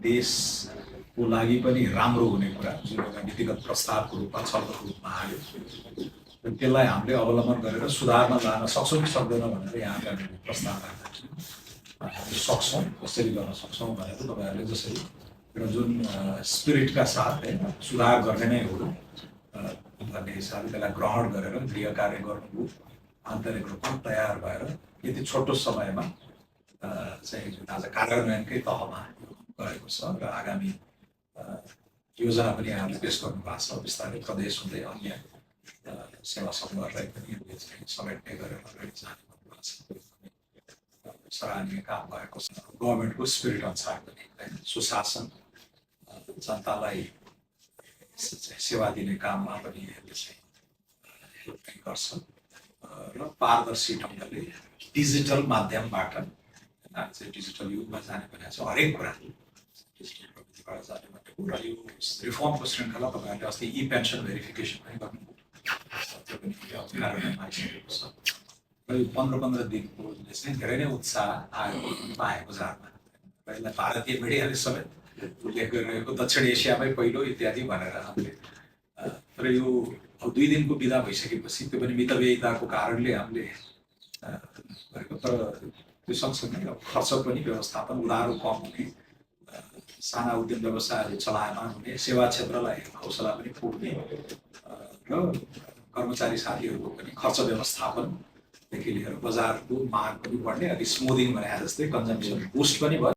देशको लागि पनि राम्रो हुने कुरा जुन एउटा नीतिगत प्रस्तावको रूपमा छलफलको रूपमा आयो र त्यसलाई हामीले अवलम्बन गरेर सुधारमा जान सक्छौँ कि सक्दैनौँ भनेर यहाँ गर्ने प्रस्ताव राख्दा हामी सक्छौँ, कसरी गर्न सक्छौँ भनेर तपाईँहरूले जसरी एउटा जुन स्पिरिटका साथ सुधार गर्ने नै हो भन्ने हिसाबले त्यसलाई ग्रहण गरेर गृह कार्य गर्नुभयो, आन्तरिक रूपमा तयार भएर यति छोटो समयमा चाहिँ जुन आज कार्यान्वयनकै तहमा गएको छ र आगामी योजना पनि यहाँले पेश गर्नु भएको छ। बिस्तारै प्रदेश हुँदै अन्य सेवा समूहहरूलाई पनि समेट्ने गरेर अगाडि जाने भन्नुभएको छ। सराहनीय काम भएको छ। गभर्मेन्टको स्पिरिट अनुसार पनि सुशासन, जनतालाई सेवा दिने काममा पनि यसले चाहिँ हेल्प गर्छ र पारदर्शी ढङ्गले डिजिटल माध्यमबाट चाहिँ डिजिटल युगमा जाने भनेको छ। हरेक कुरा डिजिटल प्रविधिबाट जाने भनेको र यो रिफर्मको श्रृङ्खला तपाईँहरूले अस्ति ई पेन्सन भेरिफिकेसन पनि गर्नुभयो, त्यो पनि कार्यान्वयनमा आइसकेको छ र यो 15-15 दिनको चाहिँ धेरै नै उत्साह आएको पाएँ बजारमा। यसलाई भारतीय मिडियाले समेत उल्लेख गरिरहेको दक्षिण एसियामै पहिलो इत्यादि भनेर हामीले र यो 2 दिनको बिदा भइसकेपछि त्यो पनि मितव्ययिताको कारणले हामीले गरेको, तर त्यो सँगसँगै खर्च पनि व्यवस्थापन उधारो कम हुने, साना उद्यम व्यवसायहरू चलायमान हुने, सेवा क्षेत्रलाई हौसला पनि पुग्ने र कर्मचारी साथीहरूको पनि खर्च व्यवस्थापनदेखि लिएर बजारको माग पनि बढ्ने, अलिक स्मुदिङ भने जस्तै कन्जम्सन बुस्ट पनि भयो।